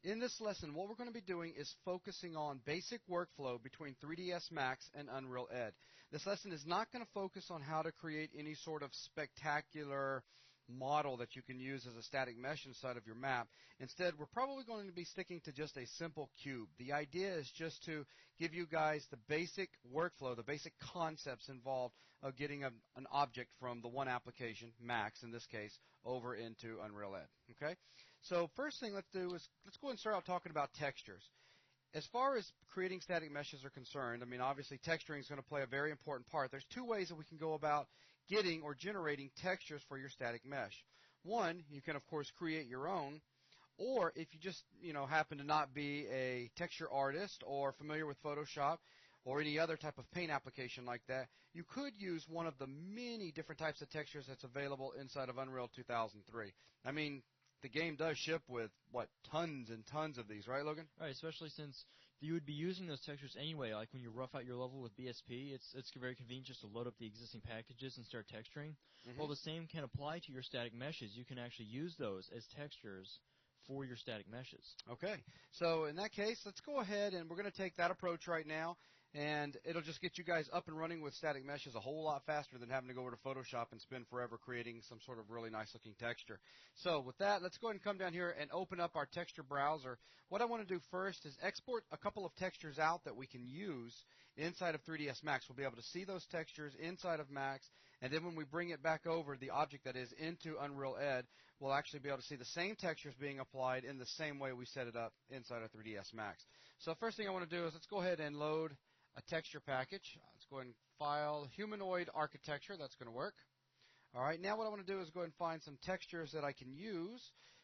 In this lesson, what we're going to be doing is focusing on basic workflow between 3ds Max and Unreal Ed. This lesson is not going to focus on how to create any sort of spectacular model that you can use as a static mesh inside of your map. Instead, we're probably going to be sticking to just a simple cube. The idea is just to give you guys the basic workflow, the basic concepts involved of getting an object from the one application, Max in this case, over into Unreal Ed. Okay? So first thing let's do is let's go and start out talking about textures. As far as creating static meshes are concerned, I mean, obviously texturing is going to play a very important part. There's two ways that we can go about getting or generating textures for your static mesh. One, you can, of course, create your own, or if you just, happen to not be a texture artist or familiar with Photoshop or any other type of paint application like that, you could use one of the many different types of textures that's available inside of Unreal 2003. I mean, the game does ship with, tons and tons of these, right, Logan? Right, especially since you would be using those textures anyway, like when you rough out your level with BSP, it's very convenient just to load up the existing packages and start texturing. Well, the same can apply to your static meshes. You can actually use those as textures for your static meshes. Okay, so in that case, let's go ahead and we're going to take that approach right now, and it'll just get you guys up and running with static meshes a whole lot faster than having to go over to Photoshop and spend forever creating some sort of really nice looking texture. So with that, let's go ahead and come down here and open up our texture browser. What I want to do first is export a couple of textures out that we can use inside of 3ds Max. We'll be able to see those textures inside of Max, and then when we bring it back over, the object that is into Unreal Ed, we'll actually be able to see the same textures being applied in the same way we set it up inside of 3ds Max. So first thing I want to do is let's go ahead and load a texture package. Let's go ahead and file humanoid architecture. That's going to work. All right, now what I want to do is go ahead and find some textures that I can use.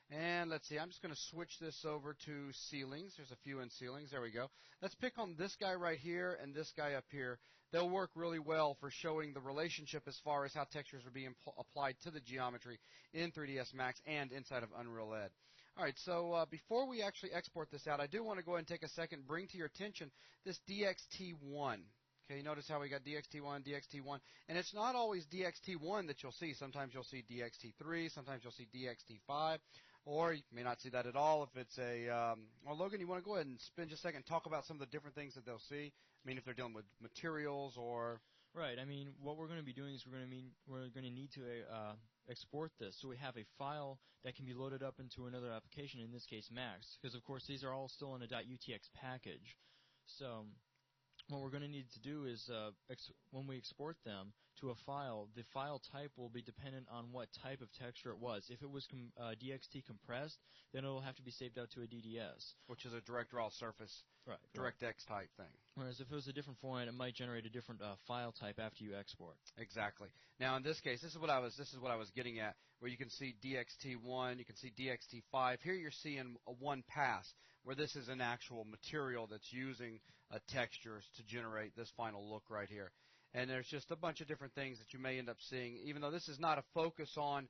And let's see, I'm just going to switch this over to ceilings. There's a few in ceilings. There we go. Let's pick on this guy right here and this guy up here. They'll work really well for showing the relationship as far as how textures are being applied to the geometry in 3ds Max and inside of Unreal Ed. All right, so before we actually export this out, I do want to go ahead and take a second, bring to your attention this DXT1. Okay, you notice how we got DXT1, DXT1, and it's not always DXT1 that you'll see. Sometimes you'll see DXT3, sometimes you'll see DXT5, or you may not see that at all if it's a, well, Logan, you want to go ahead and spend just a second and talk about some of the different things that they'll see? I mean, if they're dealing with materials or... Right, I mean, what we're going to be doing is we're going to need to export this so we have a file that can be loaded up into another application, in this case Max, because of course these are all still in a .utx package. So what we're going to need to do is when we export them to a file, the file type will be dependent on what type of texture it was. If it was DXT compressed, then it will have to be saved out to a DDS, which is a direct draw surface, right, DirectX type thing. Whereas if it was a different format, it might generate a different file type after you export. Exactly. Now in this case, this is what I was getting at, where you can see DXT1, you can see DXT5. Here you're seeing a one pass, where this is an actual material that's using textures to generate this final look right here. And there's just a bunch of different things that you may end up seeing, even though this is not a focus on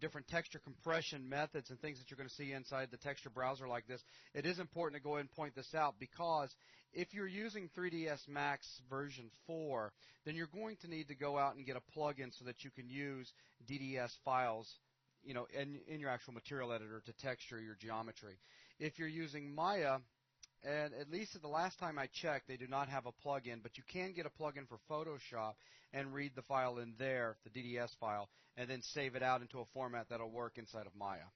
different texture compression methods and things that you're going to see inside the texture browser like this. It is important to go ahead and point this out, because if you're using 3ds Max version 4, then you're going to need to go out and get a plugin so that you can use DDS files in your actual material editor to texture your geometry. If you're using Maya, and at least the last time I checked, they do not have a plugin, but you can get a plugin for Photoshop and read the file in there, the DDS file, and then save it out into a format that'll work inside of Maya.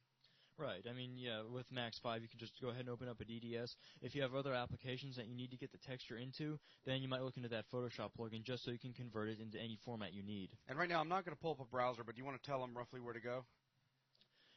Right. I mean, yeah, with Max 5, you can just go ahead and open up a DDS. If you have other applications that you need to get the texture into, then you might look into that Photoshop plugin just so you can convert it into any format you need. And right now, I'm not going to pull up a browser, but do you want to tell them roughly where to go?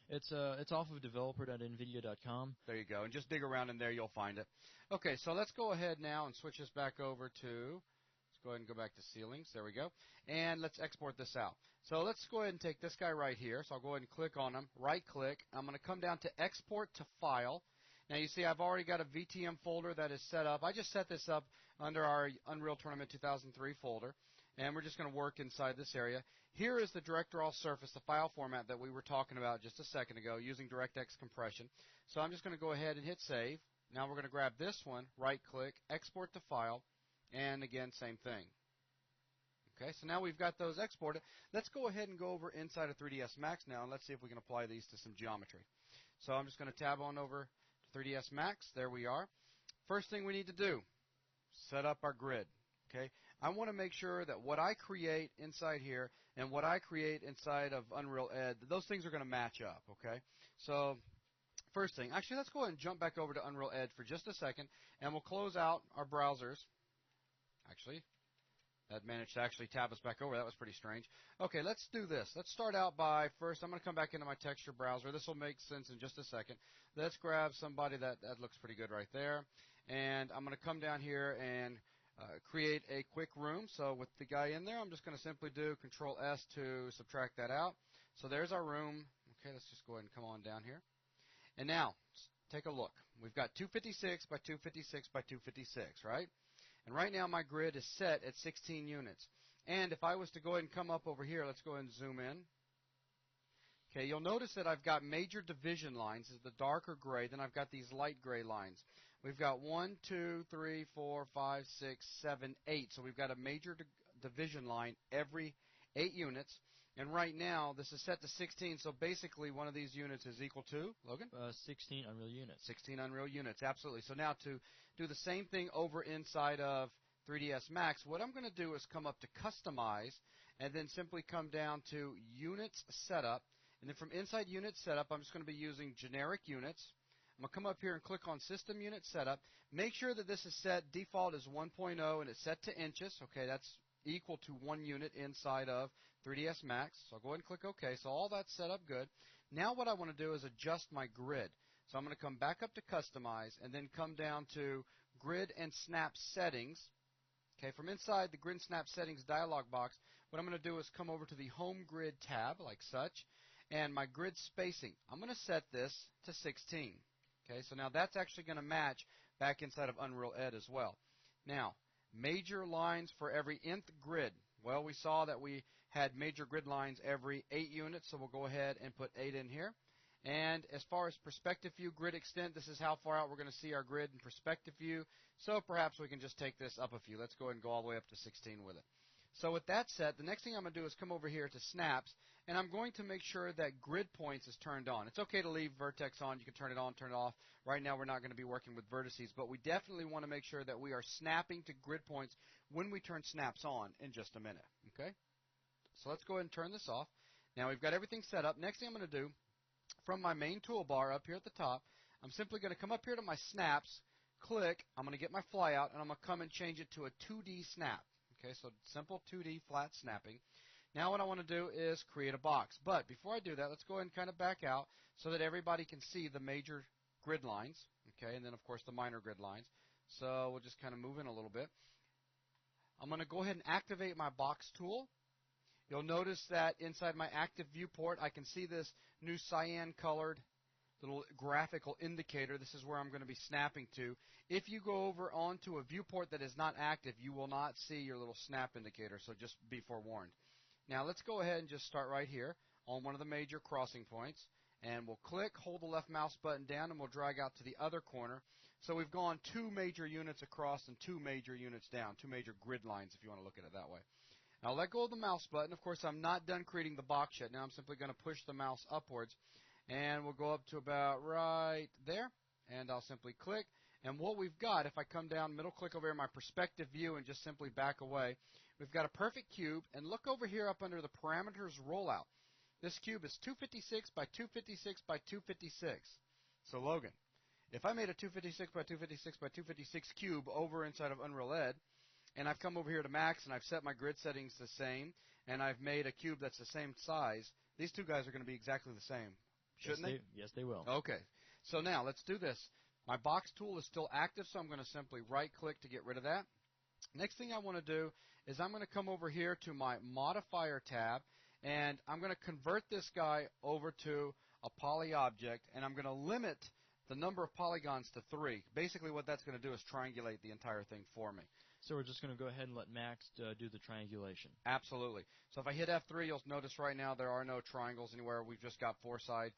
It's off of developer.nvidia.com. There you go. And just dig around in there, you'll find it. Okay, so let's go ahead now and switch this back over to, let's go ahead and go back to ceilings. There we go. And let's export this out. So let's go ahead and take this guy right here. So I'll go ahead and click on him, right-click. I'm going to come down to Export to File. Now you see I've already got a VTM folder that is set up. I just set this up under our Unreal Tournament 2003 folder, and we're just going to work inside this area. Here is the direct draw surface, the file format that we were talking about just a second ago using DirectX compression. So I'm just going to go ahead and hit Save. Now we're going to grab this one, right-click, Export to File, and again, same thing. Okay, so now we've got those exported. Let's go ahead and go over inside of 3ds Max now, and let's see if we can apply these to some geometry. So I'm just going to tab on over 3ds Max. There we are. First thing we need to do, set up our grid. Okay, I want to make sure that what I create inside here and what I create inside of Unreal Ed, those things are going to match up. Okay, so first thing, actually, let's go ahead and jump back over to Unreal Ed for just a second, and we'll close out our browsers. Actually, that managed to actually tab us back over. That was pretty strange. Okay, let's do this. Let's start out by first, I'm going to come back into my texture browser. This will make sense in just a second. Let's grab somebody that looks pretty good right there. And I'm going to come down here and create a quick room. So with the guy in there, I'm just going to simply do Control S to subtract that out. So there's our room. Okay, let's just go ahead and come on down here. And now, take a look. We've got 256 by 256 by 256, right? And right now my grid is set at 16 units. And if I was to go ahead and come up over here, let's go ahead and zoom in. Okay, you'll notice that I've got major division lines. This is the darker gray. Then I've got these light gray lines. We've got 1, 2, 3, 4, 5, 6, 7, 8. So we've got a major division line every 8 units. And right now, this is set to 16, so basically one of these units is equal to, Logan? 16 Unreal units. 16 Unreal units, absolutely. So now to do the same thing over inside of 3ds Max, what I'm going to do is come up to Customize, and then simply come down to Units Setup. And then from inside Unit Setup, I'm just going to be using generic units. I'm going to come up here and click on System Unit Setup. Make sure that this is set, default is 1.0, and it's set to inches. Okay, that's equal to 1 unit inside of 3ds Max. So I'll go ahead and click OK. So all that's set up good. Now what I want to do is adjust my grid. So I'm going to come back up to Customize and then come down to Grid and Snap Settings. Okay, from inside the Grid and Snap Settings dialog box, what I'm going to do is come over to the Home Grid tab like such. And my grid spacing, I'm going to set this to 16. Okay, so now that's actually going to match back inside of Unreal Ed as well. Now, major lines for every nth grid. Well, we saw that we had major grid lines every 8 units, so we'll go ahead and put 8 in here. And as far as perspective view grid extent, this is how far out we're going to see our grid in perspective view. So perhaps we can just take this up a few. Let's go ahead and go all the way up to 16 with it. So with that said, the next thing I'm going to do is come over here to Snaps, and I'm going to make sure that Grid Points is turned on. It's okay to leave Vertex on. You can turn it on, turn it off. Right now we're not going to be working with vertices, but we definitely want to make sure that we are snapping to Grid Points when we turn Snaps on in just a minute. Okay? So let's go ahead and turn this off. Now we've got everything set up. Next thing I'm going to do, from my main toolbar up here at the top, I'm simply going to come up here to my Snaps, click, I'm going to get my flyout, and I'm going to come and change it to a 2D snap. Okay, so simple 2D flat snapping. Now what I want to do is create a box. But before I do that, let's go ahead and kind of back out so that everybody can see the major grid lines. Okay, and then of course the minor grid lines. So we'll just kind of move in a little bit. I'm going to go ahead and activate my box tool. You'll notice that inside my active viewport, I can see this new cyan colored little graphical indicator. This is where I'm going to be snapping to. If you go over onto a viewport that is not active, you will not see your little snap indicator, so just be forewarned. Now let's go ahead and just start right here on one of the major crossing points, and we'll click, hold the left mouse button down, and we'll drag out to the other corner. So we've gone 2 major units across and 2 major units down, 2 major grid lines if you want to look at it that way. Now let go of the mouse button. Of course, I'm not done creating the box yet. Now I'm simply going to push the mouse upwards. And we'll go up to about right there, and I'll simply click. And what we've got, if I come down, middle click over here in my perspective view and just simply back away, we've got a perfect cube. And look over here up under the parameters rollout. This cube is 256 by 256 by 256. So Logan, if I made a 256 by 256 by 256 cube over inside of Unreal Ed, and I've come over here to Max and I've set my grid settings the same, and I've made a cube that's the same size, these two guys are going to be exactly the same. Shouldn't they? Yes, they will. Okay. So now let's do this. My box tool is still active, so I'm going to simply right-click to get rid of that. Next thing I want to do is I'm going to come over here to my Modifier tab, and I'm going to convert this guy over to a poly object, and I'm going to limit the number of polygons to 3. Basically what that's going to do is triangulate the entire thing for me. So we're just going to go ahead and let Max do the triangulation. Absolutely. So if I hit F3, you'll notice right now there are no triangles anywhere. We've just got 4-side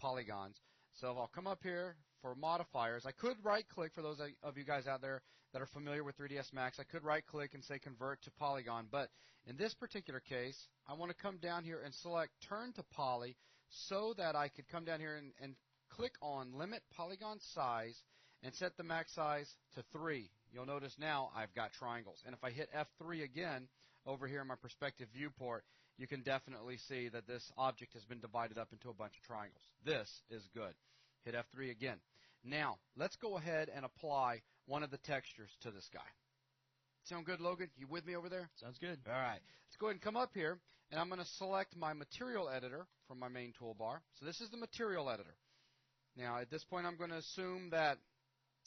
polygons. So if I'll come up here for modifiers, I could right-click, for those of you guys out there that are familiar with 3ds Max, I could right-click and say Convert to Polygon. But in this particular case, I want to come down here and select Turn to Poly so that I could come down here and click on Limit Polygon Size and set the max size to 3. You'll notice now I've got triangles. And if I hit F3 again over here in my perspective viewport, you can definitely see that this object has been divided up into a bunch of triangles. This is good. Hit F3 again. Now, let's go ahead and apply one of the textures to this guy. Sound good, Logan? You with me over there? Sounds good. All right. Let's go ahead and come up here, and I'm going to select my material editor from my main toolbar. So this is the material editor. Now, at this point, I'm going to assume that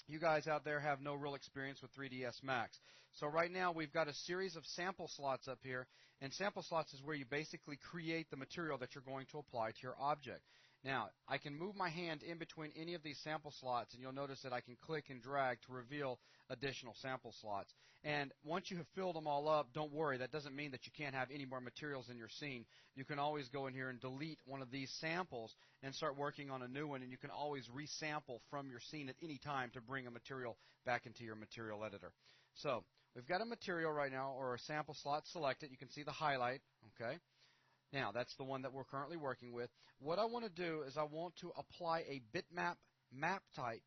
you guys out there have no real experience with 3ds Max. So right now, we've got a series of sample slots up here, and sample slots is where you basically create the material that you're going to apply to your object. Now, I can move my hand in between any of these sample slots, and you'll notice that I can click and drag to reveal additional sample slots. And once you have filled them all up, don't worry, that doesn't mean that you can't have any more materials in your scene. You can always go in here and delete one of these samples and start working on a new one, and you can always resample from your scene at any time to bring a material back into your material editor. So, we've got a material right now, or a sample slot selected. You can see the highlight, okay? Now, that's the one that we're currently working with. What I want to do is I want to apply a bitmap map type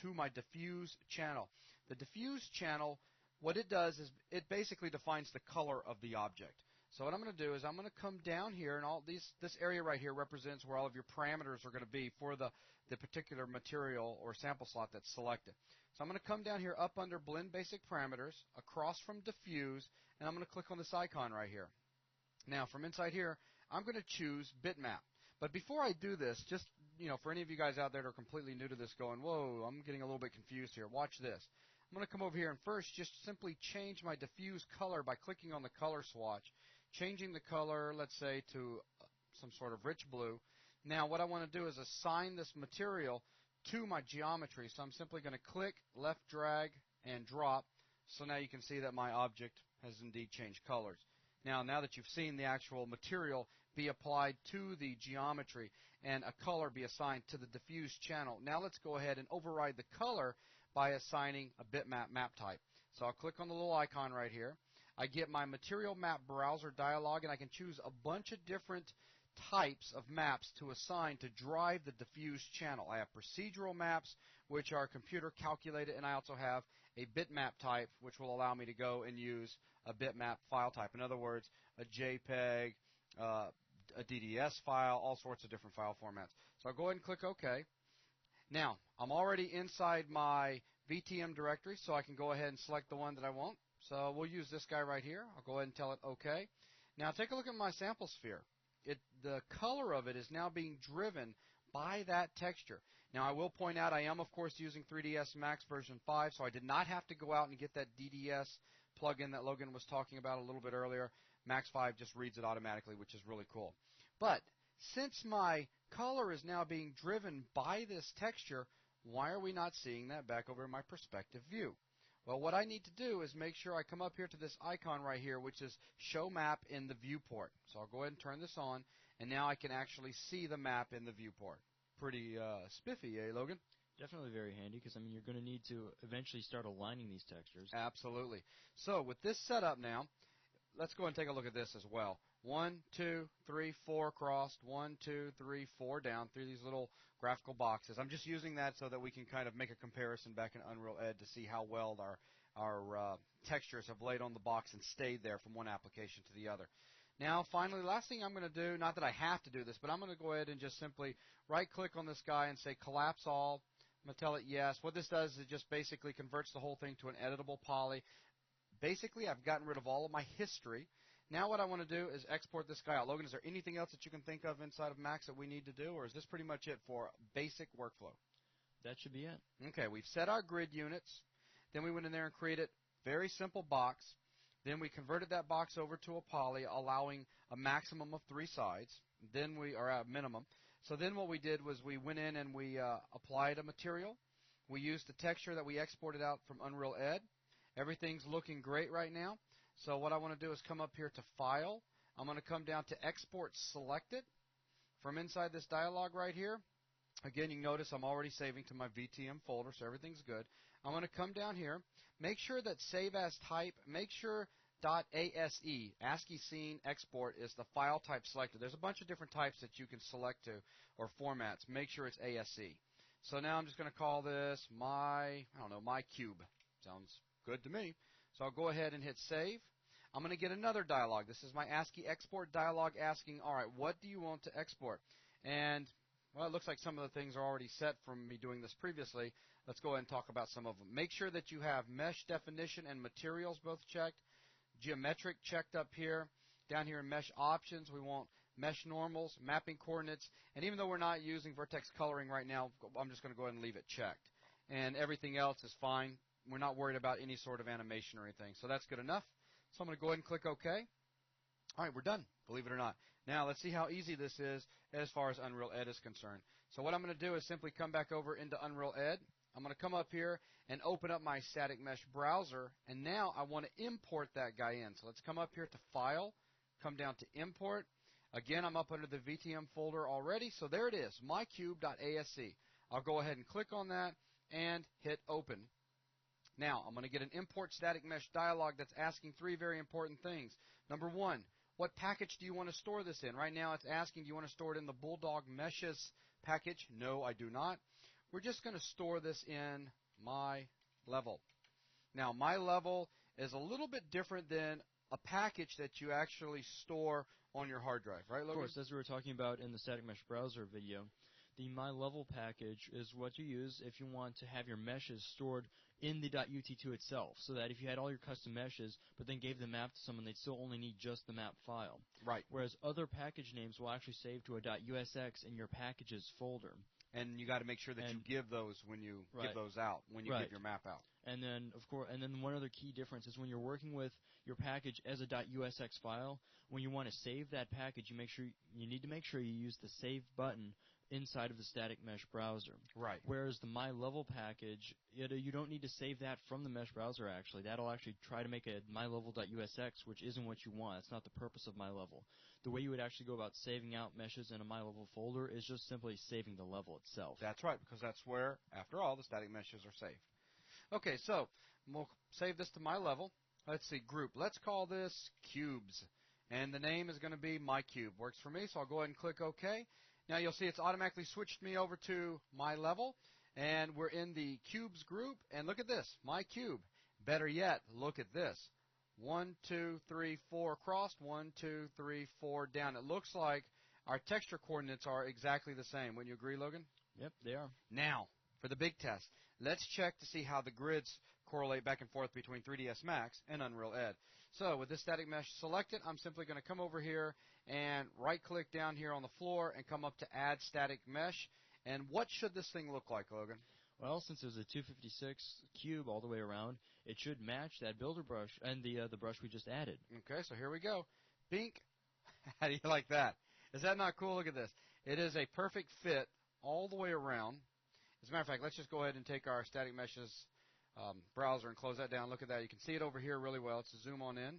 to my diffuse channel. The diffuse channel, what it does is it basically defines the color of the object. So what I'm going to do is I'm going to come down here, and this area right here represents where all of your parameters are going to be for the particular material or sample slot that's selected. So I'm going to come down here up under Blend Basic Parameters, across from Diffuse, and I'm going to click on this icon right here. Now, from inside here, I'm going to choose bitmap. But before I do this, just, for any of you guys out there that are completely new to this going, whoa, I'm getting a little bit confused here. Watch this. I'm going to come over here and first just simply change my diffuse color by clicking on the color swatch, changing the color, let's say, to some sort of rich blue. Now, what I want to do is assign this material to my geometry. So I'm simply going to click, left drag, and drop. So now you can see that my object has indeed changed colors. Now that you've seen the actual material be applied to the geometry and a color be assigned to the diffuse channel, now let's go ahead and override the color by assigning a bitmap map type. So I'll click on the little icon right here. I get my material map browser dialog, and I can choose a bunch of different types of maps to assign to drive the diffuse channel. I have procedural maps, which are computer calculated, and I also have a bitmap type, which will allow me to go and use a bitmap file type. In other words, a JPEG, a DDS file, all sorts of different file formats. So I'll go ahead and click OK. Now, I'm already inside my VTM directory, so I can go ahead and select the one that I want. So we'll use this guy right here. I'll go ahead and tell it OK. Now take a look at my sample sphere. The color of it is now being driven by that texture. Now I will point out I am of course using 3ds Max version 5, so I did not have to go out and get that DDS plugin that Logan was talking about a little bit earlier. Max 5 just reads it automatically, which is really cool. But since my color is now being driven by this texture, why are we not seeing that back over in my perspective view? Well, what I need to do is make sure I come up here to this icon right here, which is Show Map in the Viewport. So I'll go ahead and turn this on, and now I can actually see the map in the viewport. Pretty spiffy, eh, Logan? Definitely very handy, because you're going to need to eventually start aligning these textures. Absolutely. So with this setup now, let's go and take a look at this as well. 1, 2, 3, 4 crossed, 1, 2, 3, 4 down through these little graphical boxes. I'm just using that so that we can kind of make a comparison back in Unreal Ed to see how well our textures have laid on the box and stayed there from one application to the other. Now, finally, last thing I'm going to do, not that I have to do this, but I'm going to go ahead and just simply right-click on this guy and say Collapse All. I'm going to tell it yes. What this does is it just basically converts the whole thing to an editable poly. Basically, I've gotten rid of all of my history. Now what I want to do is export this guy out. Logan, is there anything else that you can think of inside of Max that we need to do, or is this pretty much it for basic workflow? That should be it. Okay, we've set our grid units. Then we went in there and created a very simple box. Then we converted that box over to a poly, allowing a maximum of 3 sides. Then we are at minimum. So then what we did was we went in and we applied a material. We used the texture that we exported out from Unreal Ed. Everything's looking great right now. So what I want to do is come up here to File. I'm going to come down to Export Selected from inside this dialog right here. Again, you can notice I'm already saving to my VTM folder, so everything's good. I'm going to come down here, make sure that Save As Type, make sure .ase, ASCII scene export, is the file type selected. There's a bunch of different types that you can select to, or formats. Make sure it's ASCII. So now I'm just going to call this my cube. Sounds good to me. So I'll go ahead and hit save. I'm going to get another dialog. This is my ASCII export dialog asking, all right, what do you want to export? And, well, it looks like some of the things are already set from me doing this previously. Let's go ahead and talk about some of them. Make sure that you have mesh definition and materials both checked. Geometric checked up here. Down here in mesh options, we want mesh normals, mapping coordinates, and even though we're not using vertex coloring right now, I'm just going to go ahead and leave it checked. And everything else is fine. We're not worried about any sort of animation or anything, so that's good enough. So I'm going to go ahead and click OK. All right, we're done, believe it or not. Now let's see how easy this is as far as Unreal Ed is concerned. So what I'm going to do is simply come back over into Unreal Ed. I'm going to come up here and open up my static mesh browser, and now I want to import that guy in. So let's come up here to File, come down to Import. Again, I'm up under the VTM folder already, so there it is, mycube.asc. I'll go ahead and click on that and hit Open. Now, I'm going to get an Import Static Mesh dialog that's asking three very important things. Number one, what package do you want to store this in? Right now it's asking, do you want to store it in the Bulldog Meshes package? No, I do not. We're just going to store this in my level. Now, my level is a little bit different than a package that you actually store on your hard drive, right, Logan? Of course, as we were talking about in the Static Mesh Browser video, the MyLevel package is what you use if you want to have your meshes stored in the .ut2 itself, so that if you had all your custom meshes but then gave the map to someone, they'd still only need just the map file. Right. Whereas other package names will actually save to a .usx in your packages folder. And you got to make sure that you give those when you give those out, when you give your map out. And then, of course, one other key difference is when you're working with your package as a .usx file, when you want to save that package, you need to make sure you use the Save button inside of the Static Mesh browser. Right. Whereas the MyLevel package, you don't need to save that from the Mesh browser, actually. That'll actually try to make a MyLevel.usx, which isn't what you want. It's not the purpose of MyLevel. The way you would actually go about saving out meshes in a MyLevel folder is just simply saving the level itself. That's right, because that's where, after all, the static meshes are saved. Okay, so we'll save this to MyLevel. Let's see, group. Let's call this Cubes. And the name is going to be MyCube. Works for me, so I'll go ahead and click OK. Now you'll see it's automatically switched me over to MyLevel, and we're in the Cubes group. And look at this, MyCube. Better yet, look at this. 1, 2, 3, 4 across, 1, 2, 3, 4 down. It looks like our texture coordinates are exactly the same. Wouldn't you agree, Logan? Yep, they are. Now, for the big test, let's check to see how the grids correlate back and forth between 3dsmax and Unreal Ed. So with this static mesh selected, I'm simply going to come over here and right-click down here on the floor and come up to Add Static Mesh. And what should this thing look like, Logan? Well, since there's a 256 cube all the way around, it should match that builder brush and the brush we just added. Okay, so here we go. Bink. How do you like that? Is that not cool? Look at this. It is a perfect fit all the way around. As a matter of fact, let's just go ahead and take our Static Meshes browser and close that down. Look at that. You can see it over here really well. Let's zoom on in.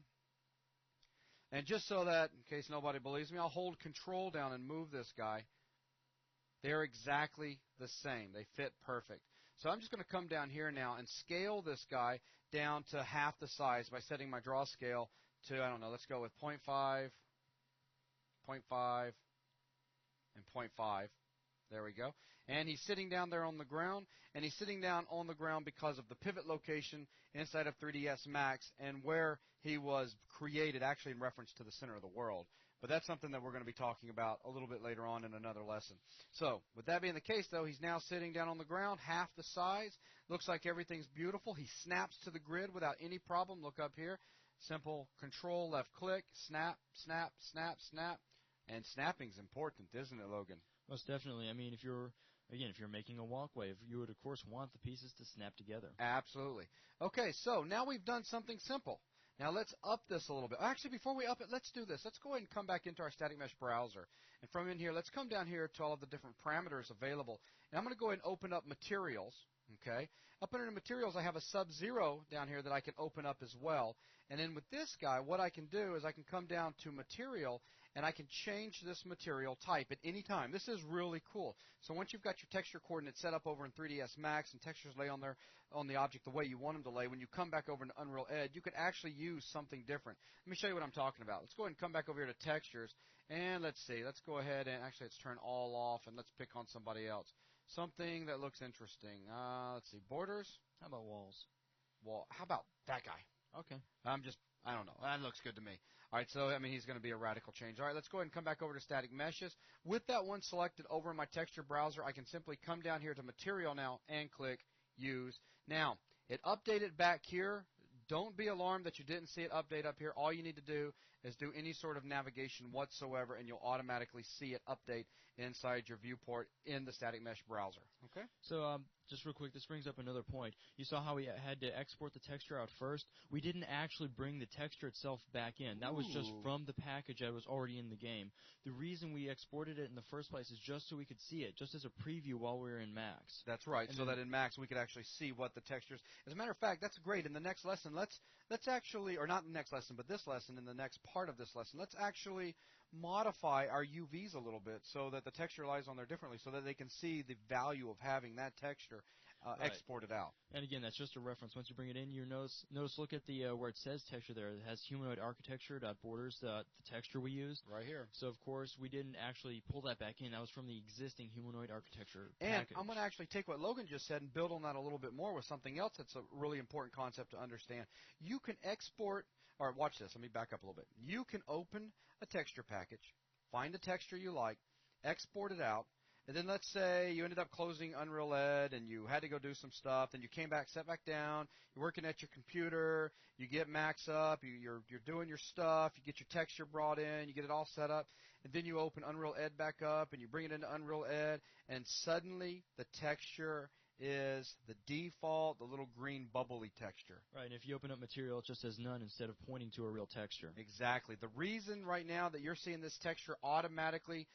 And just so that, in case nobody believes me, I'll hold Control down and move this guy. They're exactly the same. They fit perfect. So I'm just going to come down here now and scale this guy down to half the size by setting my draw scale to, I don't know, let's go with 0.5, 0.5, and 0.5. There we go. And he's sitting down there on the ground, and he's sitting down on the ground because of the pivot location inside of 3dsmax and where he was created, actually in reference to the center of the world. But that's something that we're going to be talking about a little bit later on in another lesson. So with that being the case, though, he's now sitting down on the ground, half the size. Looks like everything's beautiful. He snaps to the grid without any problem. Look up here. Simple Control, left click, snap, snap, snap, snap. And snapping's important, isn't it, Logan? Most definitely. I mean, if you're making a walkway, you would, of course, want the pieces to snap together. Absolutely. Okay, so now we've done something simple. Now let's up this a little bit. Actually, before we up it, let's do this. Let's go ahead and come back into our Static Mesh browser. And from in here, let's come down here to all of the different parameters available. And I'm going to go ahead and open up Materials. Okay. Up under the materials, I have a Sub-Zero down here that I can open up as well. And then with this guy, what I can do is I can come down to material, and I can change this material type at any time. This is really cool. So once you've got your texture coordinates set up over in 3dsmax and textures lay on there on the object the way you want them to lay, when you come back over into Unreal Ed, you could actually use something different. Let me show you what I'm talking about. Let's go ahead and come back over here to textures, and let's see. Let's go ahead and actually let's turn all off, and let's pick on somebody else. Something that looks interesting. Let's see. Borders. How about walls? Wall. How about that guy? Okay. I don't know. That looks good to me. All right, so, I mean, he's going to be a radical change. All right, let's go ahead and come back over to static meshes. With that one selected over in my texture browser, I can simply come down here to material now and click use. Now, it updated back here. Don't be alarmed that you didn't see it update up here. All you need to do is do any sort of navigation whatsoever, and you'll automatically see it update inside your viewport in the static mesh browser. Okay? So just real quick, this brings up another point. You saw how we had to export the texture out first. We didn't actually bring the texture itself back in. That was just from the package that was already in the game. The reason we exported it in the first place is just so we could see it, just as a preview while we were in Max. That's right, and so that in Max we could actually see what the textures. As a matter of fact, that's great. In the next lesson, let's actually, or not the next lesson, but this lesson, in the next part of this lesson, let's actually modify our UVs a little bit so that the texture lies on there differently, so that they can see the value of having that texture exported out. And again, that's just a reference. Once you bring it in, you notice look at the where it says texture there. It has humanoid architecture borders, the texture we used. Right here. So, of course, we didn't actually pull that back in. That was from the existing humanoid architecture And package. I'm going to actually take what Logan just said and build on that a little bit more with something else that's a really important concept to understand. You can export, or watch this, let me back up a little bit. You can open a texture package, find a texture you like, export it out, and then let's say you ended up closing Unreal Ed and you had to go do some stuff, then you came back, sat back down, you're working at your computer, you get Max up, you're doing your stuff, you get your texture brought in, you get it all set up, and then you open Unreal Ed back up and you bring it into Unreal Ed, and suddenly the texture is the default, the little green bubbly texture. Right, and if you open up material, it just says none instead of pointing to a real texture. Exactly. The reason right now that you're seeing this texture automatically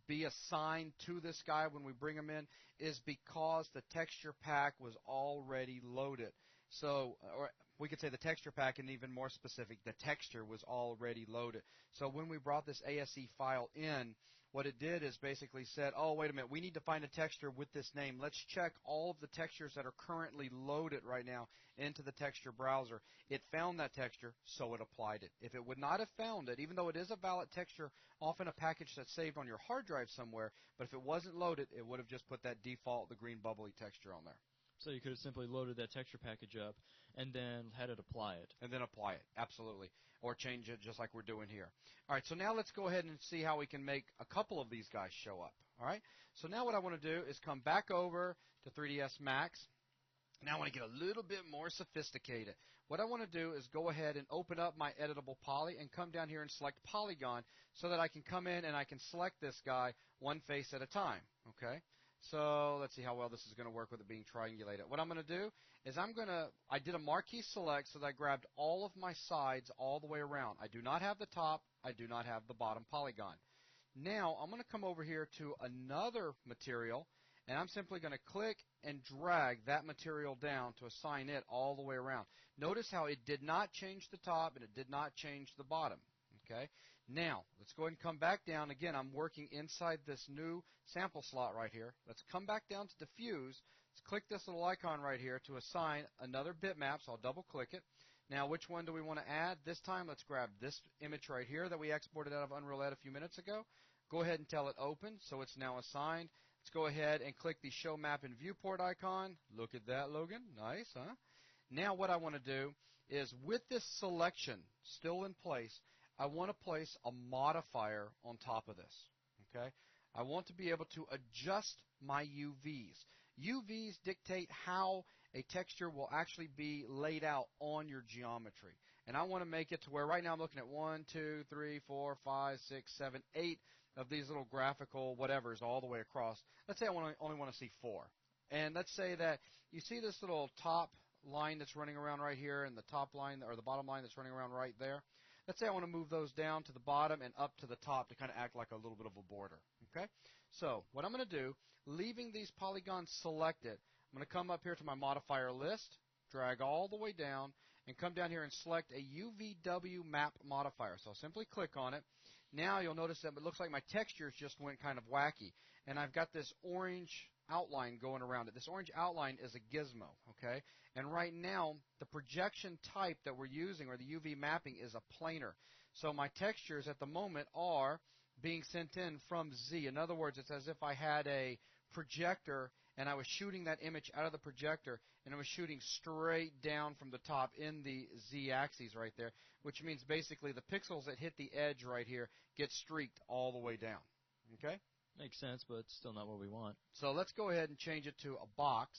be assigned to this guy when we bring him in is because the texture pack was already loaded. So, or we could say the texture pack, and even more specific, the texture was already loaded. So when we brought this ASE file in, what it did is basically said, oh, wait a minute, we need to find a texture with this name. Let's check all of the textures that are currently loaded right now into the texture browser. It found that texture, so it applied it. If it would not have found it, even though it is a valid texture, often a package that's saved on your hard drive somewhere, but if it wasn't loaded, it would have just put that default, the green bubbly texture on there. So you could have simply loaded that texture package up and then had it apply it. And then apply it, absolutely. Or change it just like we're doing here. All right, so now let's go ahead and see how we can make a couple of these guys show up. All right, so now what I want to do is come back over to 3ds Max. Now I want to get a little bit more sophisticated. What I want to do is go ahead and open up my editable poly and come down here and select polygon so that I can come in and I can select this guy one face at a time. Okay. So let's see how well this is going to work with it being triangulated. What I'm going to do is I did a marquee select so that I grabbed all of my sides all the way around. I do not have the top. I do not have the bottom polygon. Now I'm going to come over here to another material, and I'm simply going to click and drag that material down to assign it all the way around. Notice how it did not change the top and it did not change the bottom. Okay. Now, let's go ahead and come back down. Again, I'm working inside this new sample slot right here. Let's come back down to diffuse. Let's click this little icon right here to assign another bitmap, so I'll double-click it. Now, which one do we want to add? This time, let's grab this image right here that we exported out of Unreal Ed a few minutes ago. Go ahead and tell it open, so it's now assigned. Let's go ahead and click the Show Map and Viewport icon. Look at that, Logan. Nice, huh? Now, what I want to do is, with this selection still in place, I want to place a modifier on top of this, okay? I want to be able to adjust my UVs. UVs dictate how a texture will actually be laid out on your geometry. And I want to make it to where right now I'm looking at 1, 2, 3, 4, 5, 6, 7, 8 of these little graphical whatevers all the way across. Let's say I only want to see 4. And let's say that you see this little top line that's running around right here and the top line or the bottom line that's running around right there. Let's say I want to move those down to the bottom and up to the top to kind of act like a little bit of a border. Okay? So what I'm going to do, leaving these polygons selected, I'm I'm going to come up here to my modifier list, drag all the way down, and come down here and select a UVW map modifier. So I'll simply click on it. Now you'll notice that it looks like my textures just went kind of wacky, and I've got this orange outline going around it. This orange outline is a gizmo, okay? And right now, the projection type that we're using, or the UV mapping, is a planar. So my textures at the moment are being sent in from Z. In other words, it's as if I had a projector and I was shooting that image out of the projector, and I was shooting straight down from the top in the Z-axis right there, which means basically the pixels that hit the edge right here get streaked all the way down. Okay? Makes sense, but it's still not what we want. So let's go ahead and change it to a box.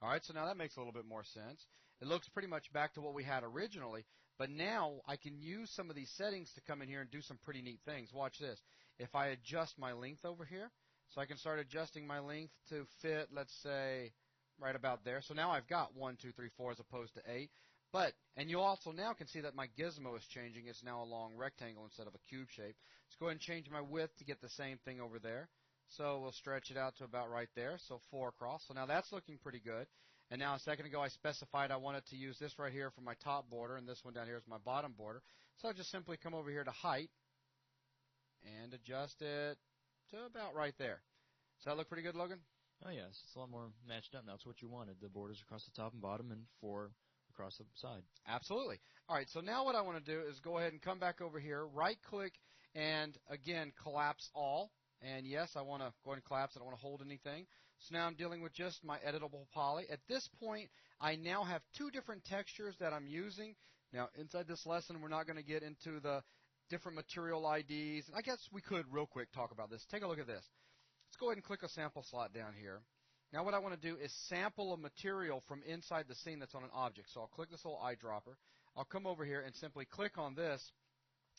All right, so now that makes a little bit more sense. It looks pretty much back to what we had originally, but now I can use some of these settings to come in here and do some pretty neat things. Watch this. If I adjust my length over here, so I can start adjusting my length to fit, let's say, right about there. So now I've got 1, 2, 3, 4 as opposed to 8. But, and you also now can see that my gizmo is changing. It's now a long rectangle instead of a cube shape. Let's go ahead and change my width to get the same thing over there. So we'll stretch it out to about right there, so 4 across. So now that's looking pretty good. And now a second ago I specified I wanted to use this right here for my top border, and this one down here is my bottom border. So I'll just simply come over here to height and adjust it to about right there. Does that look pretty good, Logan? Oh, yes. It's a lot more matched up now. It's what you wanted. The borders across the top and bottom and 4 across the side. Absolutely. All right, so now what I want to do is go ahead and come back over here, right-click, and, again, collapse all. And, yes, I want to go ahead and collapse. I don't want to hold anything. So now I'm dealing with just my editable poly. At this point, I now have 2 different textures that I'm using. Now, inside this lesson, we're not going to get into the different material IDs. I guess we could real quick talk about this. Take a look at this. Let's go ahead and click a sample slot down here. Now what I want to do is sample a material from inside the scene that's on an object. So I'll click this little eyedropper. I'll come over here and simply click on this,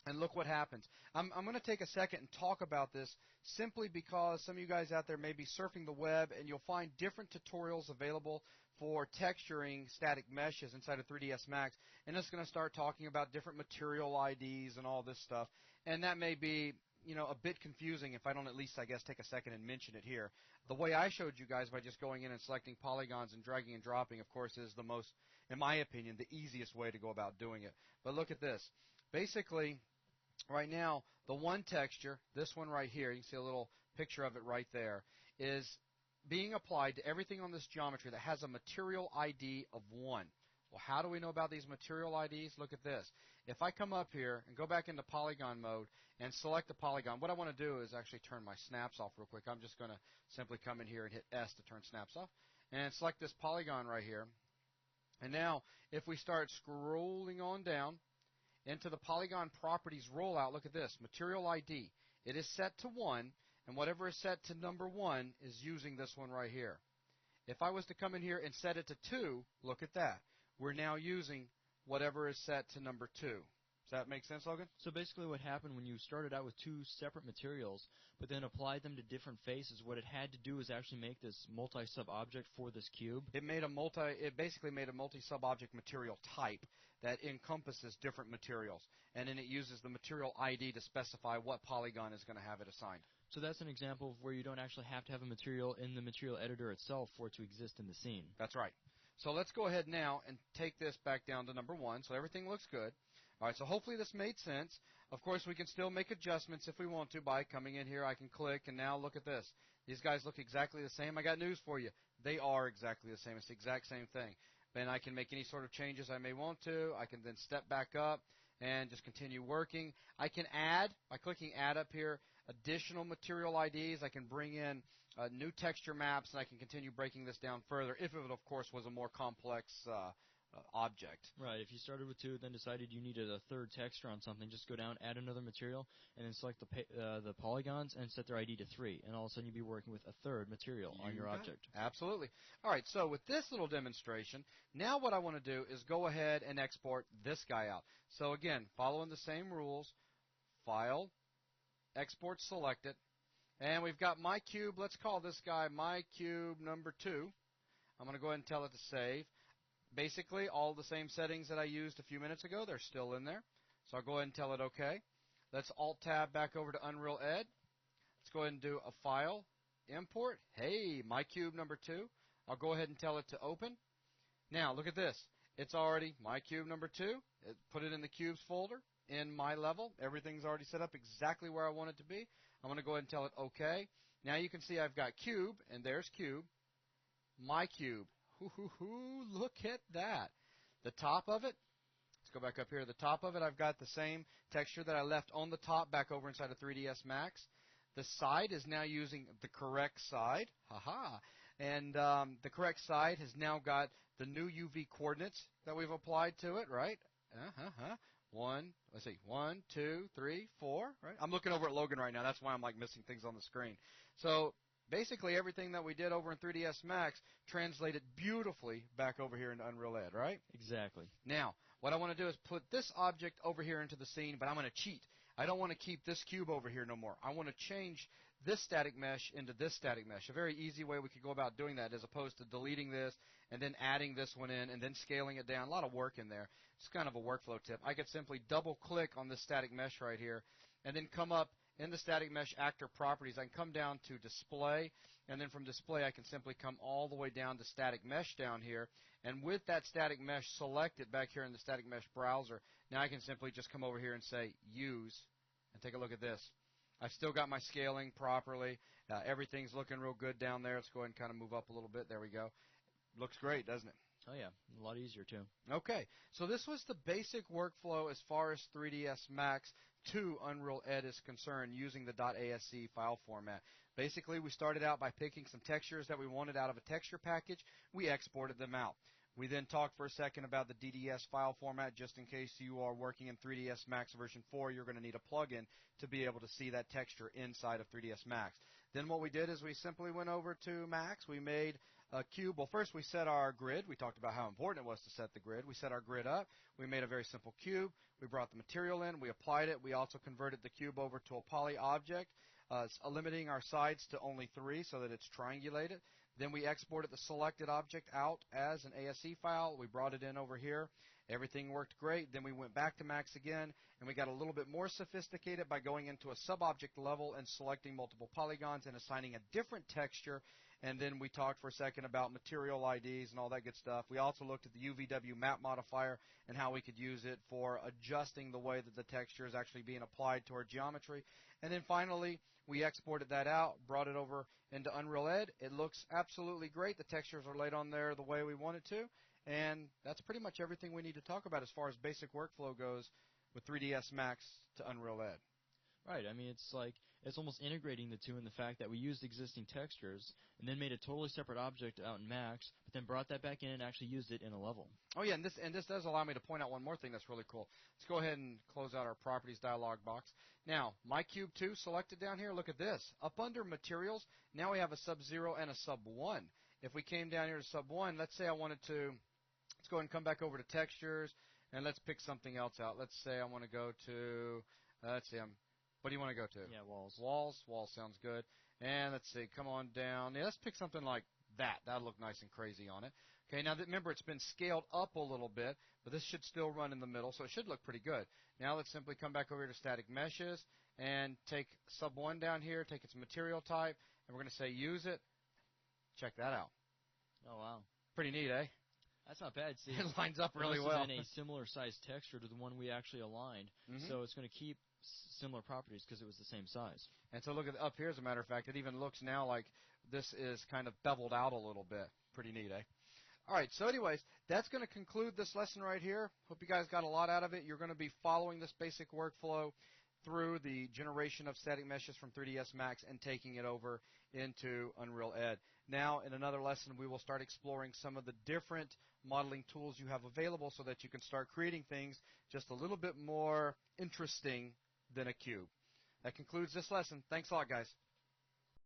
and look what happens. I'm going to take a second and talk about this simply because some of you guys out there may be surfing the web, and you'll find different tutorials available for texturing static meshes inside of 3ds Max, and it's going to start talking about different material IDs and all this stuff, and that may be a bit confusing if I don't at least, I guess, take a second and mention it here. The way I showed you guys by just going in and selecting polygons and dragging and dropping, of course, is the most, in my opinion, the easiest way to go about doing it. But look at this. Basically, right now, the one texture, this one right here, you can see a little picture of it right there, is being applied to everything on this geometry that has a material ID of 1. Well, how do we know about these material IDs? Look at this. If I come up here and go back into polygon mode and select the polygon, what I want to do is actually turn my snaps off real quick. I'm just going to simply come in here and hit S to turn snaps off and select this polygon right here. And now, if we start scrolling on down into the polygon properties rollout, look at this, material ID. It is set to 1, and whatever is set to number 1 is using this one right here. If I was to come in here and set it to 2, look at that. We're now using whatever is set to number 2. Does that make sense, Logan? So basically what happened when you started out with 2 separate materials, but then applied them to different faces, what it had to do is actually make this multi-sub object for this cube? It basically made a multi-sub object material type that encompasses different materials. And then it uses the material ID to specify what polygon is going to have it assigned. So that's an example of where you don't actually have to have a material in the material editor itself for it to exist in the scene. That's right. So let's go ahead now and take this back down to number 1, so everything looks good. All right, so hopefully this made sense. Of course, we can still make adjustments if we want to by coming in here. I can click, and now look at this. These guys look exactly the same. I got news for you. They are exactly the same. It's the exact same thing. Then I can make any sort of changes I may want to. I can then step back up and just continue working. I can add, by clicking Add up here, additional material IDs. I can bring in new texture maps, and I can continue breaking this down further if it, of course, was a more complex object. Right. If you started with 2, then decided you needed a 3rd texture on something, just go down, add another material, and then select the polygons and set their ID to 3. And all of a sudden you'd be working with a 3rd material on your object. Absolutely. All right, so with this little demonstration, now what I want to do is go ahead and export this guy out. So again, following the same rules, File, Export Selected, and we've got my cube. Let's call this guy my cube number 2. I'm going to go ahead and tell it to save. Basically, all the same settings that I used a few minutes ago, they're still in there. So I'll go ahead and tell it OK. Let's Alt-Tab back over to Unreal Ed. Let's go ahead and do a File, Import. Hey, my cube number 2. I'll go ahead and tell it to open. Now, look at this. It's already my cube number 2. Put it in the cubes folder in my level. Everything's already set up exactly where I want it to be. I'm going to go ahead and tell it OK. Now you can see I've got cube, and there's cube, my cube. Look at that. The top of it, let's go back up here. The top of it, I've got the same texture that I left on the top back over inside of 3ds Max. The side is now using the correct side. And the correct side has now got the new UV coordinates that we've applied to it, right? Let's see, 1, 2, 3, 4, right? I'm looking over at Logan right now. That's why I'm like missing things on the screen. So basically everything that we did over in 3ds Max translated beautifully back over here into Unreal Ed, right? Exactly. Now, what I want to do is put this object over here into the scene, but I'm going to cheat. I don't want to keep this cube over here no more. I want to change this static mesh into this static mesh. A very easy way we could go about doing that as opposed to deleting this and then adding this one in and then scaling it down. A lot of work in there. It's kind of a workflow tip. I could simply double-click on this static mesh right here and then come up in the static mesh actor properties. I can come down to display, and then from display I can simply come all the way down to static mesh down here. And with that static mesh selected back here in the static mesh browser, now I can simply just come over here and say use and take a look at this. I've still got my scaling properly. Everything's looking real good down there. Let's go ahead and kind of move up a little bit. There we go. Looks great, doesn't it? Oh, yeah. A lot easier, too. Okay. So this was the basic workflow as far as 3ds Max to Unreal Ed is concerned using the .asc file format. Basically, we started out by picking some textures that we wanted out of a texture package. We exported them out. We then talked for a second about the DDS file format. Just in case you are working in 3ds Max version 4, you're going to need a plugin to be able to see that texture inside of 3ds Max. Then what we did is we simply went over to Max. We made a cube. Well, first we set our grid. We talked about how important it was to set the grid. We set our grid up. We made a very simple cube. We brought the material in. We applied it. We also converted the cube over to a poly object, limiting our sides to only 3 so that it's triangulated. Then we exported the selected object out as an ASC file. We brought it in over here. Everything worked great. Then we went back to Max again, and we got a little bit more sophisticated by going into a sub-object level and selecting multiple polygons and assigning a different texture. And then we talked for a second about material IDs and all that good stuff. We also looked at the UVW map modifier and how we could use it for adjusting the way that the texture is actually being applied to our geometry. And then finally, we exported that out, brought it over into Unreal Ed. It looks absolutely great. The textures are laid on there the way we want it to. And that's pretty much everything we need to talk about as far as basic workflow goes with 3ds Max to Unreal Ed. Right. I mean, it's almost integrating the two in the fact that we used existing textures and then made a totally separate object out in Max, but then brought that back in and actually used it in a level. Oh, yeah, and this does allow me to point out one more thing that's really cool. Let's go ahead and close out our properties dialog box. Now, my cube 2 selected down here. Look at this. Up under materials, now we have a sub-0 and a sub-1. If we came down here to sub-1, let's say I wanted to, let's go ahead and come back over to textures, and let's pick something else out. Let's say I want to go to, let's see, what do you want to go to? Yeah, walls. Walls sounds good. And let's see, come on down. Yeah, let's pick something like that. That'll look nice and crazy on it. Okay, now remember it's been scaled up a little bit, but this should still run in the middle, so it should look pretty good. Now let's simply come back over to static meshes and take sub-1 down here, take its material type, and we're going to say use it. Check that out. Oh, wow. Pretty neat, eh? That's not bad. See, it lines up really it well. must have been a similar size texture to the one we actually aligned, so it's going to keep similar properties because it was the same size. And so look at up here, as a matter of fact, it even looks now like this is kind of beveled out a little bit. Pretty neat, eh? All right, so anyways, that's going to conclude this lesson right here. Hope you guys got a lot out of it. You're going to be following this basic workflow through the generation of static meshes from 3ds Max and taking it over into Unreal Ed. Now, in another lesson, we will start exploring some of the different modeling tools you have available so that you can start creating things just a little bit more interesting than a cube. That concludes this lesson. Thanks a lot, guys.